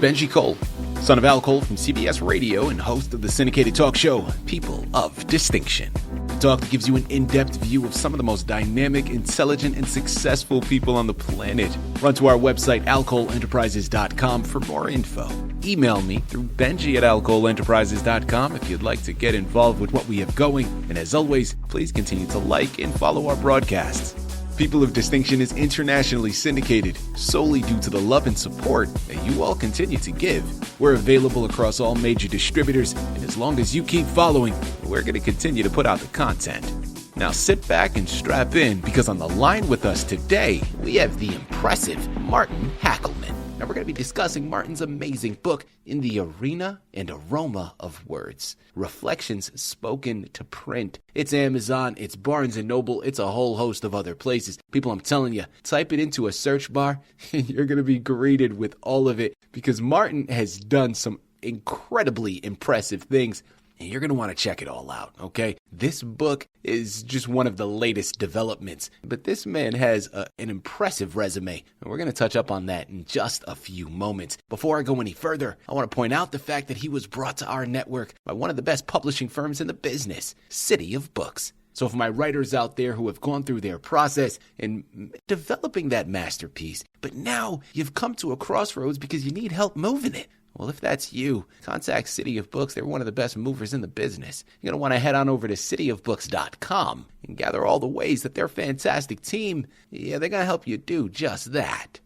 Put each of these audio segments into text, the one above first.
Benji Cole, son of Al Cole from CBS Radio and host of the syndicated talk show, People of Distinction. The talk that gives you an in-depth view of some of the most dynamic, intelligent, and successful people on the planet. Run to our website, alcoleenterprises.com for more info. Email me through benji@alcoleenterprises.com if you'd like to get involved with what we have going. And as always, please continue to like and follow our broadcasts. People of Distinction is internationally syndicated solely due to the love and support that you all continue to give. We're available across all major distributors, and as long as you keep following, we're going to continue to put out the content. Now sit back and strap in, because on the line with us today, we have the impressive Martin Hackleman. Now we're going to be discussing Martin's amazing book, In the Arena and Aroma of Words. Reflections spoken to print. It's Amazon, it's Barnes & Noble, it's a whole host of other places. People, I'm telling you, type it into a search bar and you're going to be greeted with all of it, because Martin has done some incredibly impressive things. And you're going to want to check it all out, okay? This book is just one of the latest developments, but this man has an impressive resume, and we're going to touch up on that in just a few moments. Before I go any further, I want to point out the fact that he was brought to our network by one of the best publishing firms in the business, Citi of Books. So for my writers out there who have gone through their process in developing that masterpiece, but now you've come to a crossroads because you need help moving it. Well, if that's you, contact Citi of Books. They're one of the best movers in the business. You're going to want to head on over to citiofbooks.com and gather all the ways that their fantastic team, they're going to help you do just that.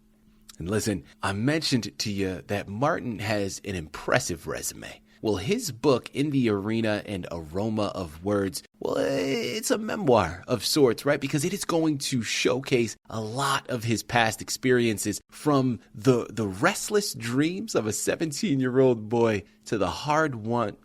And listen, I mentioned to you that Martin has an impressive resume. Well, his book, In the Arena and Aroma of Words, well, it's a memoir of sorts, right? Because it is going to showcase a lot of his past experiences, from the restless dreams of a 17-year-old boy to the hard-won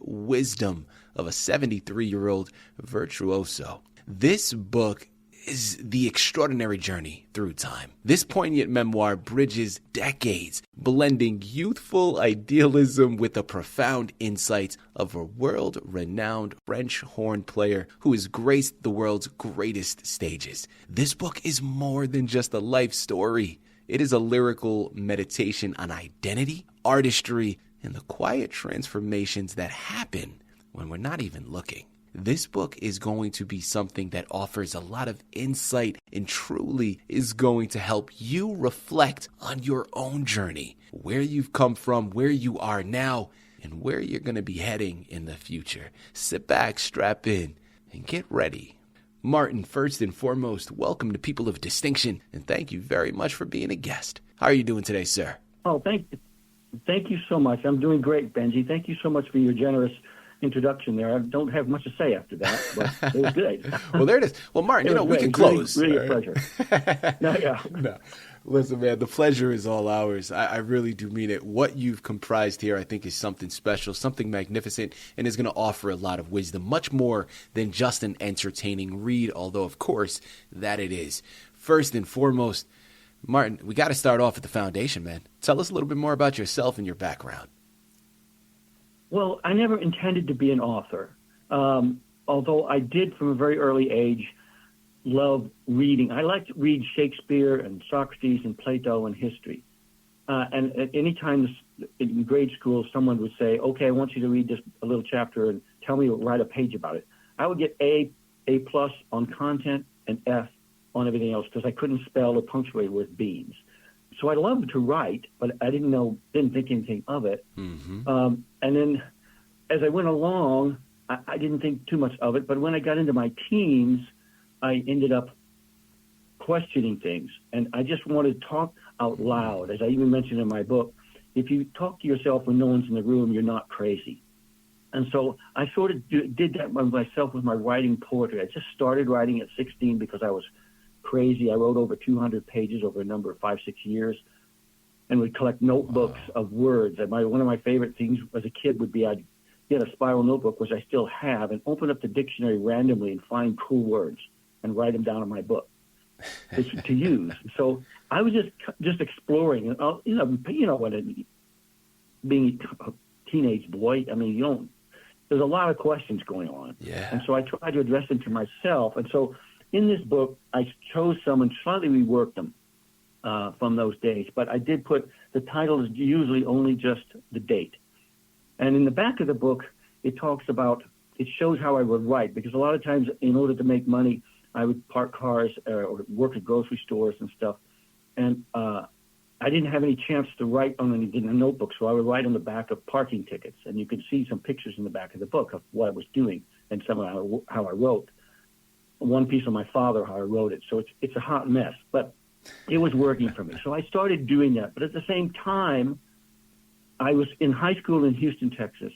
wisdom of a 73-year-old virtuoso. This book is the extraordinary journey through time. This poignant memoir bridges decades, blending youthful idealism with the profound insights of a world-renowned French horn player who has graced the world's greatest stages. This book is more than just a life story. It is a lyrical meditation on identity, artistry, and the quiet transformations that happen when we're not even looking. This book is going to be something that offers a lot of insight and truly is going to help you reflect on your own journey, where you've come from, where you are now, and where you're going to be heading in the future. Sit back, strap in, and get ready. Martin, first and foremost, welcome to People of Distinction, and thank you very much for being a guest. How are you doing today, sir? Oh, thank you. Thank you so much. I'm doing great, Benji. Thank you so much for your generous introduction there. I don't have much to say after that, but it was good. Well, there it is. Well, Martin, we can close. Really a pleasure. No. Listen, man, the pleasure is all ours. I really do mean it. What you've comprised here, I think, is something special, something magnificent, and is going to offer a lot of wisdom, much more than just an entertaining read, although, of course, that it is. First and foremost, Martin, we got to start off at the foundation, man. Tell us a little bit more about yourself and your background. Well, I never intended to be an author, although I did from a very early age love reading. I liked to read Shakespeare and Socrates and Plato and history. And at any time in grade school, someone would say, okay, I want you to read just a little chapter and tell me, write a page about it. I would get A+ on content and F on everything else because I couldn't spell or punctuate with beans. So I loved to write, but I didn't think anything of it. Mm-hmm. And then as I went along, I didn't think too much of it. But when I got into my teens, I ended up questioning things. And I just wanted to talk out loud. As I even mentioned in my book, if you talk to yourself when no one's in the room, you're not crazy. And so I sort of did that by myself with my writing poetry. I just started writing at 16 because I was crazy. I wrote over 200 pages over a number of 5-6 years and would collect notebooks of words. And one of my favorite things as a kid would be I'd get a spiral notebook, which I still have, and open up the dictionary randomly and find cool words and write them down in my book to use. So I was just exploring. And being a teenage boy, I mean, there's a lot of questions going on. Yeah. And so I tried to address them to myself. And so in this book, I chose some and slightly reworked them. from those days. But I did put, the title is usually only just the date. And in the back of the book, it shows how I would write, because a lot of times in order to make money, I would park cars or work at grocery stores and stuff. And I didn't have any chance to write on anything in a notebook, so I would write on the back of parking tickets. And you can see some pictures in the back of the book of what I was doing and some of how I wrote. One piece of my father, how I wrote it. So it's a hot mess, but it was working for me. So I started doing that. But at the same time, I was in high school in Houston, Texas,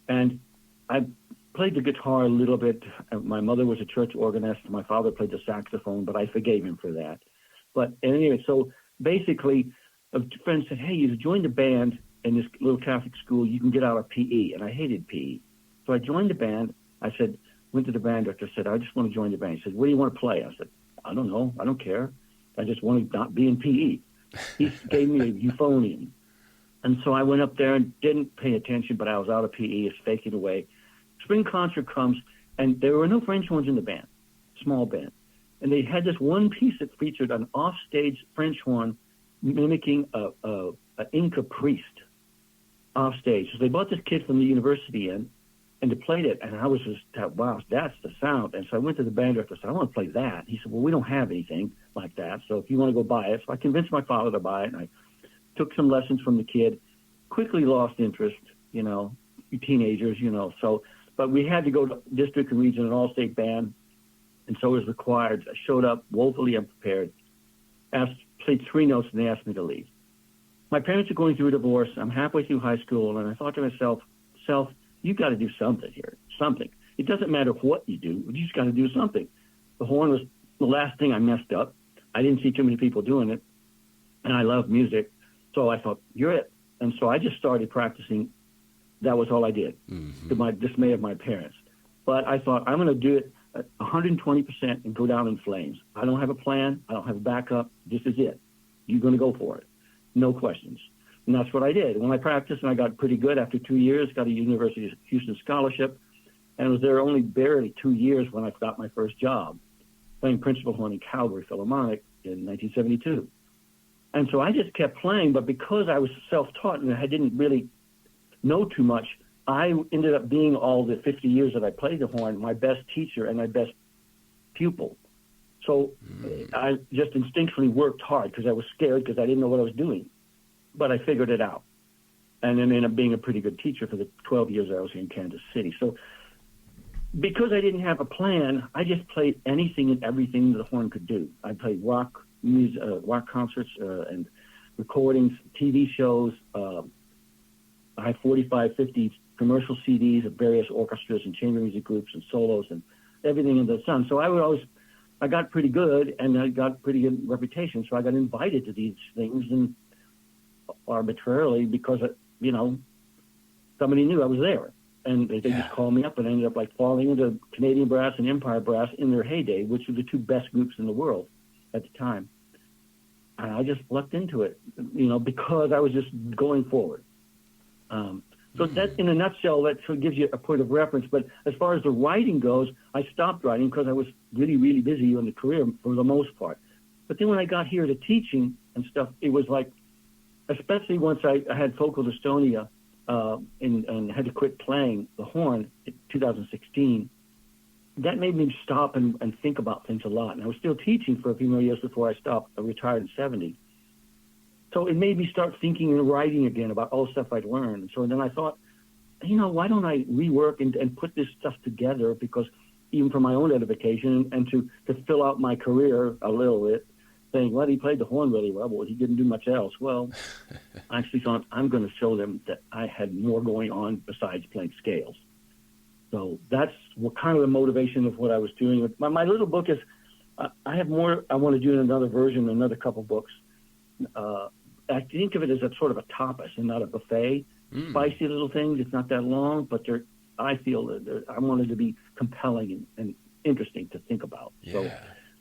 and I played the guitar a little bit. My mother was a church organist. My father played the saxophone, but I forgave him for that. But anyway, so basically, a friend said, hey, you joined a band in this little Catholic school, you can get out of PE. And I hated PE. So I joined the band. I said, went to the band director, said, I just want to join the band. He said, what do you want to play? I said, I don't know. I don't care. I just want to not be in PE. He gave me a euphonium. And so I went up there and didn't pay attention, but I was out of PE. It's faking away. Spring concert comes, and there were no French horns in the band, small band. And they had this one piece that featured an offstage French horn mimicking a Inca priest offstage. So they brought this kid from the university in, and they played it, and I was just, wow, that's the sound. And so I went to the band director and said, I want to play that. He said, well, we don't have anything like that, so if you want to go buy it. So I convinced my father to buy it, and I took some lessons from the kid, quickly lost interest, teenagers, so, but we had to go to district and region, an all-state band, and so it was required. I showed up woefully unprepared, played 3 notes, and they asked me to leave. My parents are going through a divorce. I'm halfway through high school, and I thought to myself, you got to do something here, something. It doesn't matter what you do, you just got to do something. The horn was the last thing I messed up. I didn't see too many people doing it, and I love music. So I thought, you're it. And so I just started practicing. That was all I did, to my dismay of my parents. But I thought, I'm going to do it at 120% and go down in flames. I don't have a plan. I don't have a backup. This is it. You're going to go for it. No questions. And that's what I did. When I practiced and I got pretty good after 2 years, got a University of Houston scholarship, and was there only barely 2 years when I got my first job, playing principal horn in Calgary Philharmonic in 1972. And so I just kept playing, but because I was self-taught and I didn't really know too much, I ended up being, all the 50 years that I played the horn, my best teacher and my best pupil. So I just instinctively worked hard because I was scared because I didn't know what I was doing. But I figured it out, and then ended up being a pretty good teacher for the 12 years I was here in Kansas City. So because I didn't have a plan, I just played anything and everything the horn could do. I played rock music, rock concerts and recordings, TV shows. I had 45, 50 commercial CDs of various orchestras and chamber music groups and solos and everything in the sun. So I got pretty good, and I got pretty good reputation. So I got invited to these things, and arbitrarily, because somebody knew I was there, and they just called me up, and I ended up falling into Canadian Brass and Empire Brass in their heyday, which were the 2 best groups in the world at the time. And I just lucked into it, because I was just going forward. So that, in a nutshell, that sort of gives you a point of reference. But as far as the writing goes, I stopped writing because I was really, really busy in the career for the most part. But then when I got here to teaching and stuff, it was like, especially once I had focal dystonia and had to quit playing the horn in 2016, that made me stop and think about things a lot. And I was still teaching for a few more years before I stopped. I retired in 70. So it made me start thinking and writing again about all the stuff I'd learned. And so then I thought, why don't I rework and put this stuff together? Because even for my own edification and to fill out my career a little bit, saying, well, he played the horn really well, but he didn't do much else. Well, I actually thought, I'm going to show them that I had more going on besides playing scales. So that's what kind of the motivation of what I was doing. My little book is, I have more I want to do in another version, another couple books. I think of it as a sort of a tapas and not a buffet. Spicy little things. It's not that long, but I feel that I wanted to be compelling and interesting to think about. Yeah. So does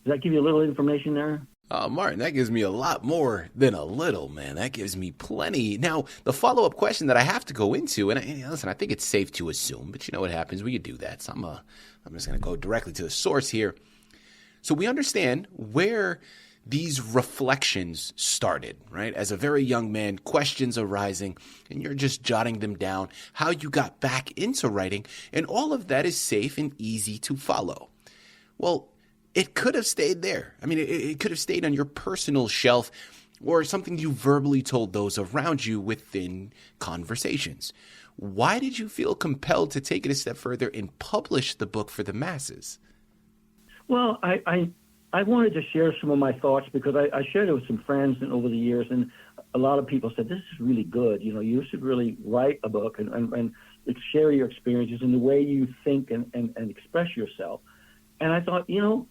that give you a little information there? Martin, that gives me a lot more than a little, man. That gives me plenty. Now, the follow-up question that I have to go into, and listen, I think it's safe to assume, but you know what happens when you do that. So I'm just going to go directly to the source here. So we understand where these reflections started, right? As a very young man, questions arising, and you're just jotting them down, how you got back into writing, and all of that is safe and easy to follow. Well, it could have stayed there. I mean, it could have stayed on your personal shelf or something you verbally told those around you within conversations. Why did you feel compelled to take it a step further and publish the book for the masses? Well, I wanted to share some of my thoughts because I shared it with some friends and over the years, and a lot of people said, this is really good. You know, you should really write a book and share your experiences and the way you think and express yourself. And I thought, you know,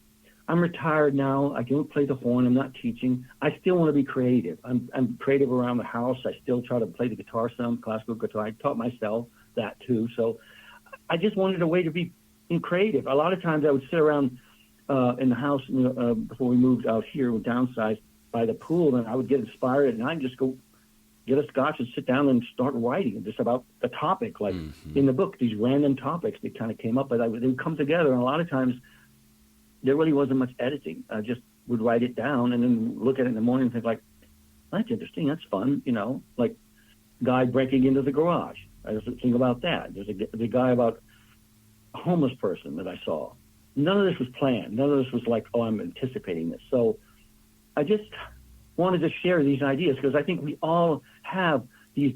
I'm retired now. I don't play the horn. I'm not teaching. I still want to be creative. I'm creative around the house. I still try to play the guitar some, classical guitar. I taught myself that too. So I just wanted a way to be creative. A lot of times I would sit around in the house before we moved out here, we downsized by the pool, and I would get inspired, and I'd just go get a scotch and sit down and start writing just about the topic, like in the book, these random topics that kind of came up, but they would come together, and a lot of times there really wasn't much editing. I just would write it down and then look at it in the morning and think like, that's interesting, that's fun, you know, like guy breaking into the garage. I just think about that. There's a guy about a homeless person that I saw. None of this was planned. None of this was like, oh, I'm anticipating this. So I just wanted to share these ideas because I think we all have these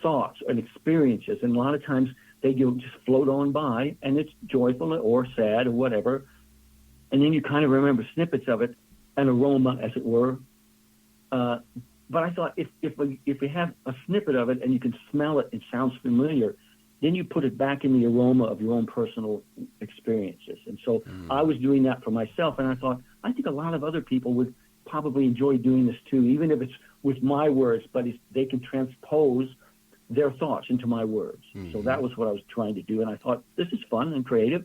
thoughts and experiences, and a lot of times they just float on by, and it's joyful or sad or whatever, and then you kind of remember snippets of it, an aroma, as it were. But I thought if we have a snippet of it and you can smell it, it sounds familiar, then you put it back in the aroma of your own personal experiences. And so I was doing that for myself, and I thought, I think a lot of other people would probably enjoy doing this too, even if it's with my words, but they can transpose their thoughts into my words. So that was what I was trying to do, and I thought, this is fun and creative.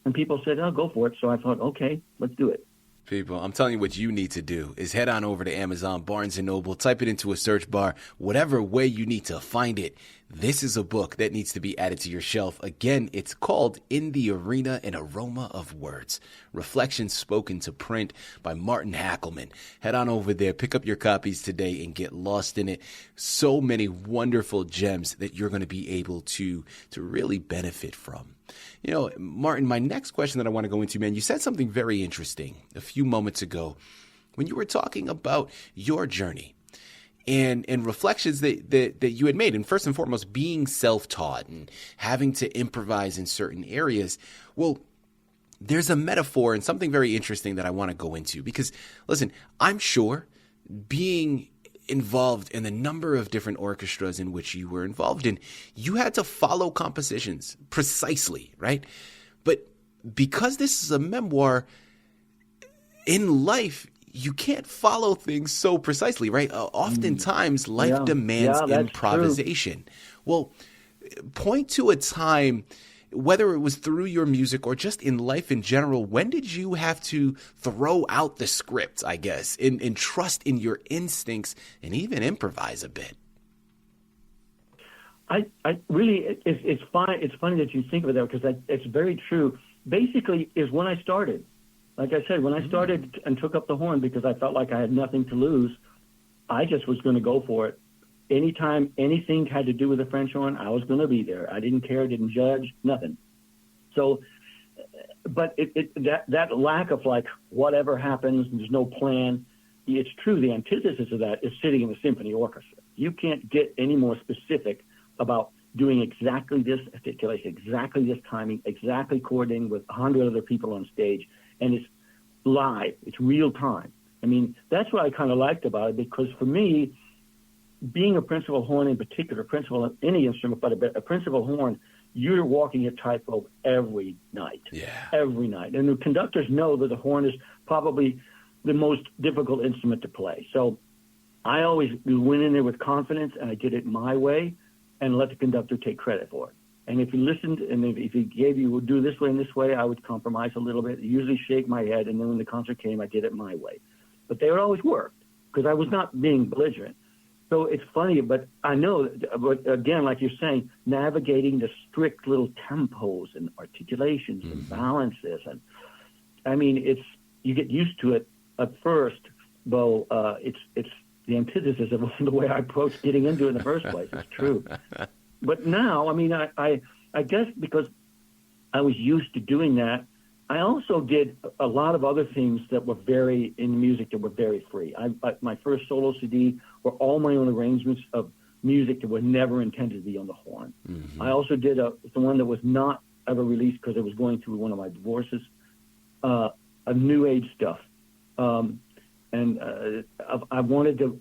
And people said, oh, go for it. So I thought, okay, let's do it. People, I'm telling you what you need to do is head on over to Amazon, Barnes & Noble, type it into a search bar, whatever way you need to find it. This is a book that needs to be added to your shelf. Again, it's called In the Arena, an Aroma of Words. Reflections spoken to print by Martin Hackleman. Head on over there, pick up your copies today and get lost in it. So many wonderful gems that you're going to be able to really benefit from. You know, Martin, my next question that I want to go into, man, you said something very interesting a few moments ago when you were talking about your journey and reflections that you had made. And first and foremost, being self-taught and having to improvise in certain areas. Well, there's a metaphor and something very interesting that I want to go into because, listen, I'm sure being involved in the number of different orchestras in which you were involved in, you had to follow compositions precisely, right? But because this is a memoir, in life, you can't follow things so precisely, right? Oftentimes, life demands improvisation. True. Well, point to a time, whether it was through your music or just in life in general, when did you have to throw out the script, I guess, and trust in your instincts and even improvise a bit? I really, it's fine. It's funny that you think of it that because it's very true. Basically, is when I started. Like I said, when I started and took up the horn because I felt like I had nothing to lose, I just was going to go for it. Anytime anything had to do with the French horn, I was going to be there. I didn't care, didn't judge, nothing. So, but that lack of like whatever happens, there's no plan. It's true. The antithesis of that is sitting in the symphony orchestra. You can't get any more specific about doing exactly this articulation, exactly this timing, exactly coordinating with 100 other people on stage, and it's live. It's real time. I mean, that's what I kind of liked about it because for me, being a principal horn in particular, principal of any instrument, but a principal horn, you're walking a tightrope every night. Yeah. Every night. And the conductors know that the horn is probably the most difficult instrument to play. So I always went in there with confidence, and I did it my way and let the conductor take credit for it. And if he listened and if he gave you, we'll do this way and this way, I would compromise a little bit, usually shake my head, and then when the concert came, I did it my way. But they would always work because I was not being belligerent. So it's funny, but I know, but again, like you're saying, navigating the strict little tempos and articulations and balances. And I mean, you get used to it at first Bo, it's the antithesis of the way I approached getting into it in the first place. It's true. But now, I mean, I guess because I was used to doing that, I also did a lot of other things that were in music that were very free. My first solo CD were all my own arrangements of music that were never intended to be on the horn. Mm-hmm. I also did the one that was not ever released because I was going through one of my divorces, a new age stuff. I wanted to,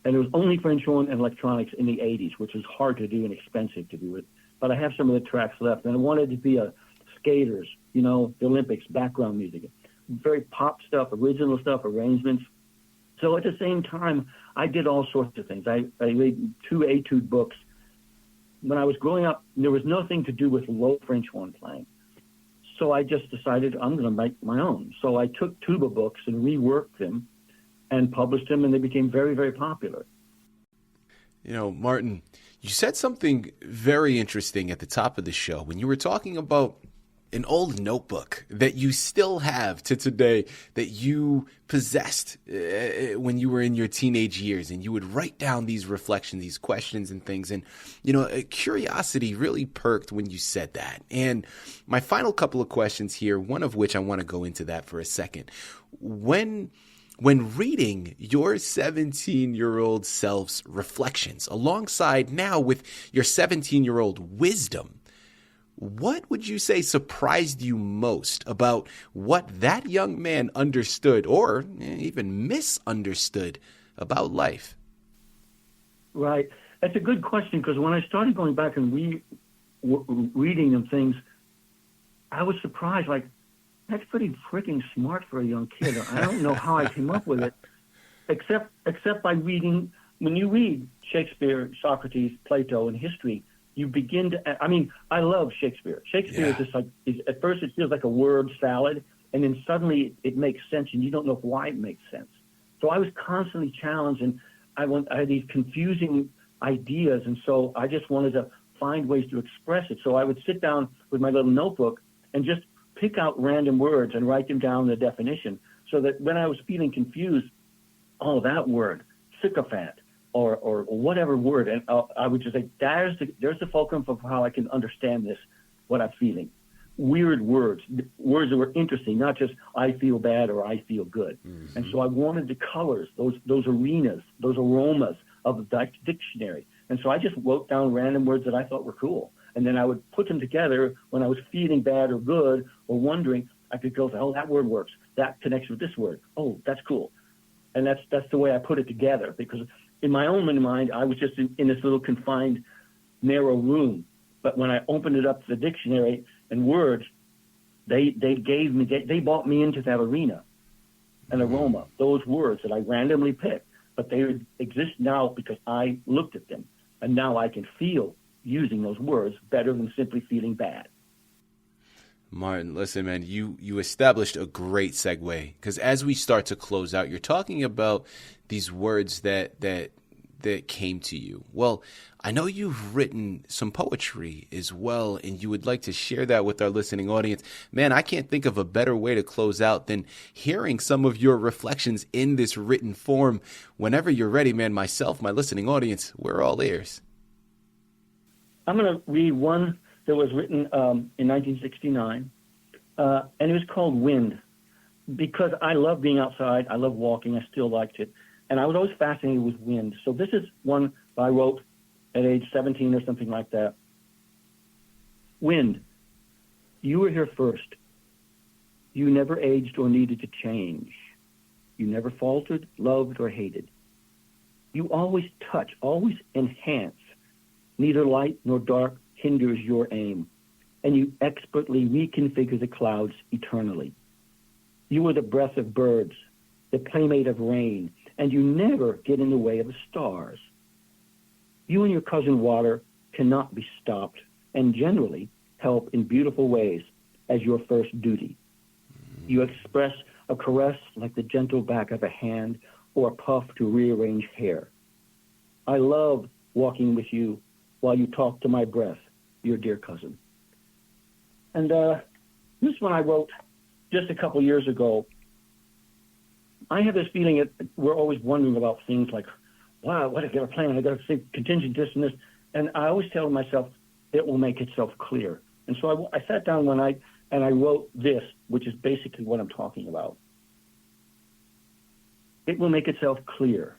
and it was only French horn and electronics in the 80s, which was hard to do and expensive to do it. But I have some of the tracks left, and I wanted to be a skaters, the Olympics, background music, very pop stuff, original stuff, arrangements. So at the same time, I did all sorts of things. I read 2 etude books. When I was growing up, there was nothing to do with low French horn playing. So I just decided I'm going to make my own. So I took tuba books and reworked them and published them, and they became very, very popular. Martin, you said something very interesting at the top of the show when you were talking about an old notebook that you still have to today that you possessed when you were in your teenage years, and you would write down these reflections, these questions and things. And, curiosity really perked when you said that. And my final couple of questions here, one of which I want to go into that for a second. When reading your 17-year-old self's reflections alongside now with your 17-year-old wisdom, what would you say surprised you most about what that young man understood or even misunderstood about life? Right. That's a good question, because when I started going back and reading them things, I was surprised, like, that's pretty freaking smart for a young kid. I don't know how I came up with it, except by reading. When you read Shakespeare, Socrates, Plato, and history, you begin to, I love Shakespeare. Shakespeare is just like, at first it feels like a word salad, and then suddenly it makes sense, and you don't know why it makes sense. So I was constantly challenged, and I had these confusing ideas, and so I just wanted to find ways to express it. So I would sit down with my little notebook and just pick out random words and write them down in the definition, so that when I was feeling confused, that word, sycophant, or whatever word, and I would just say, there's the fulcrum of how I can understand this, what I'm feeling. Weird words that were interesting, not just I feel bad or I feel good. Mm-hmm. And so I wanted the colors, those arenas, those aromas of the dictionary. And so I just wrote down random words that I thought were cool. And then I would put them together when I was feeling bad or good or wondering. I could go, that word works. That connects with this word. Oh, that's cool. And that's the way I put it together, because in my own mind, I was just in this little confined, narrow room. But when I opened it up to the dictionary and words, they brought me into that arena, an aroma, those words that I randomly picked. But they exist now because I looked at them, and now I can feel using those words better than simply feeling bad. Martin, listen, man, you established a great segue, because as we start to close out, you're talking about these words that came to you. Well, I know you've written some poetry as well, and you would like to share that with our listening audience. Man, I can't think of a better way to close out than hearing some of your reflections in this written form. Whenever you're ready, man, myself, my listening audience, we're all ears. I'm going to read one that was written in 1969, and it was called Wind, because I love being outside. I love walking. I still liked it. And I was always fascinated with wind. So this is one I wrote at age 17 or something like that. Wind, you were here first. You never aged or needed to change. You never faltered, loved, or hated. You always touch, always enhance. Neither light nor dark hinders your aim, and you expertly reconfigure the clouds eternally. You are the breath of birds, the playmate of rain, and you never get in the way of the stars. You and your cousin water cannot be stopped, and generally help in beautiful ways as your first duty. You express a caress like the gentle back of a hand or a puff to rearrange hair. I love walking with you while you talk to my breath, your dear cousin. And this one I wrote just a couple years ago. I have this feeling that we're always wondering about things like, wow, what I got a plan? I got to say contingent this and this. And I always tell myself, it will make itself clear. And so I sat down one night and I wrote this, which is basically what I'm talking about. It will make itself clear.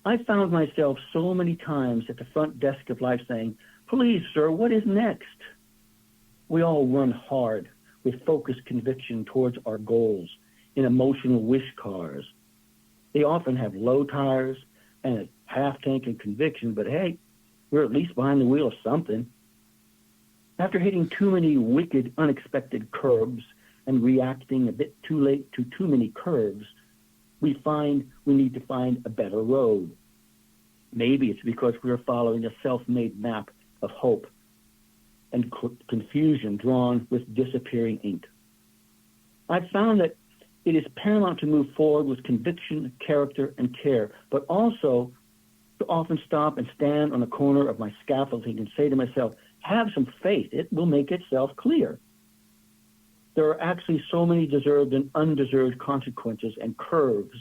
I found myself so many times at the front desk of life saying, please, sir, what is next? We all run hard with focused conviction towards our goals in emotional wish cars. They often have low tires and a half tank of conviction, but hey, we're at least behind the wheel of something. After hitting too many wicked, unexpected curbs and reacting a bit too late to too many curves, we find we need to find a better road. Maybe it's because we are following a self-made map of hope and confusion drawn with disappearing ink. I've found that it is paramount to move forward with conviction, character, and care, but also to often stop and stand on the corner of my scaffolding and say to myself, have some faith, it will make itself clear. There are actually so many deserved and undeserved consequences and curves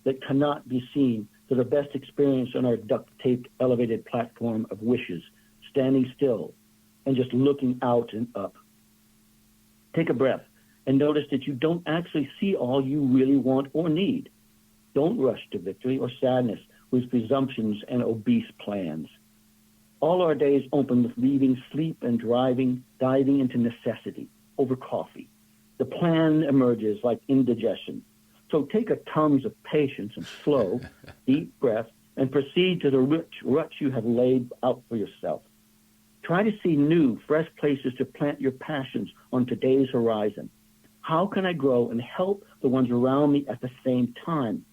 that cannot be seen that are best experienced on our duct-taped elevated platform of wishes, standing still and just looking out and up. Take a breath and notice that you don't actually see all you really want or need. Don't rush to victory or sadness with presumptions and obese plans. All our days open with leaving sleep and diving into necessity over coffee. The plan emerges like indigestion. So take a Tums of patience and slow, deep breath and proceed to the rich ruts you have laid out for yourself. Try to see new, fresh places to plant your passions on today's horizon. How can I grow and help the ones around me at the same time?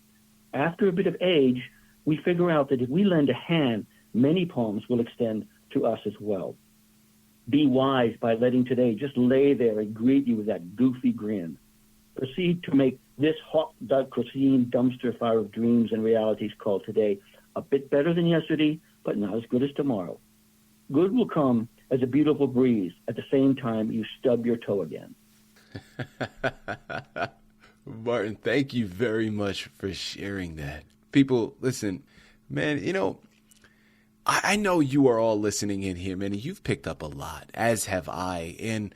After a bit of age, we figure out that if we lend a hand, many palms will extend to us as well. Be wise by letting today just lay there and greet you with that goofy grin. Proceed to make this hot cuisine dumpster fire of dreams and realities called today a bit better than yesterday, but not as good as tomorrow. Good will come as a beautiful breeze at the same time you stub your toe again. Martin, thank you very much for sharing that. People, listen, man, I know you are all listening in here, man, and you've picked up a lot, as have I. And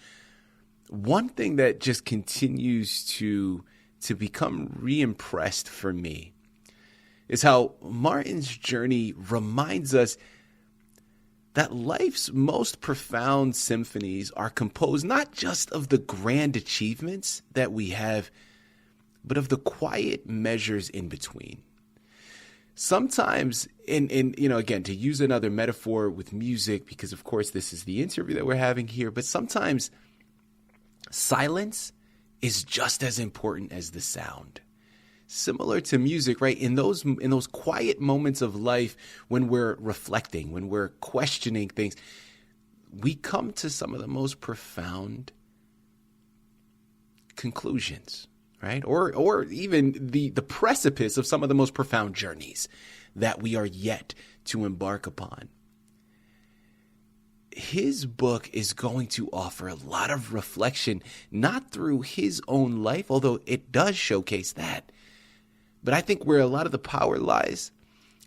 one thing that just continues to become re-impressed for me is how Martin's journey reminds us that life's most profound symphonies are composed not just of the grand achievements that we have, but of the quiet measures in between. Sometimes, again, to use another metaphor with music, because of course this is the interview that we're having here, but sometimes silence is just as important as the sound. Similar to music, right? In those quiet moments of life when we're reflecting, when we're questioning things, we come to some of the most profound conclusions, right? Or even the precipice of some of the most profound journeys that we are yet to embark upon. His book is going to offer a lot of reflection, not through his own life, although it does showcase that. But I think where a lot of the power lies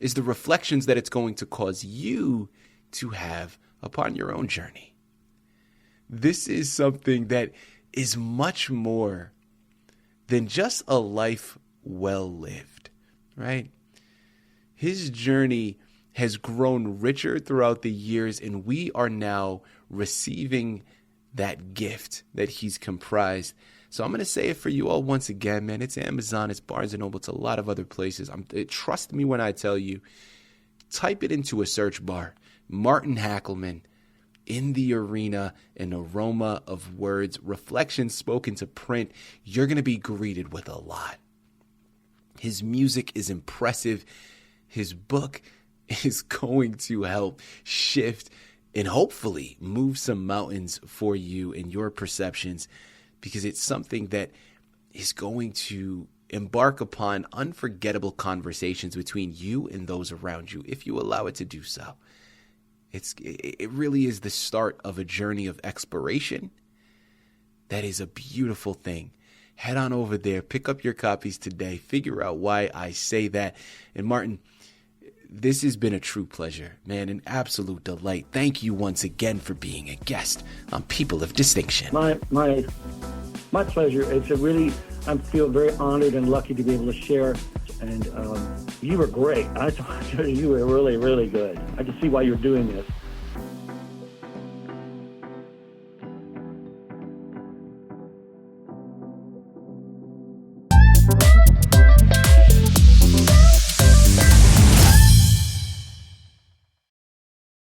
is the reflections that it's going to cause you to have upon your own journey. This is something that is much more than just a life well lived, right? His journey has grown richer throughout the years, and we are now receiving that gift that he's comprised. So I'm going to say it for you all once again, man. It's Amazon, it's Barnes & Noble, it's a lot of other places. Trust me when I tell you, type it into a search bar. Martin Hackleman, In the Arena, an Aroma of Words, reflections spoken to print. You're going to be greeted with a lot. His music is impressive. His book is going to help shift and hopefully move some mountains for you in your perceptions, because it's something that is going to embark upon unforgettable conversations between you and those around you if you allow it to do so. It really is the start of a journey of exploration that is a beautiful thing. head on over there, pick up your copies today, figure out why I say that. And Martin, this has been a true pleasure, man, an absolute delight. Thank you once again for being a guest on People of Distinction. My pleasure. I feel very honored and lucky to be able to share. And you were great. I thought you were really, really good. I can see why you're doing this.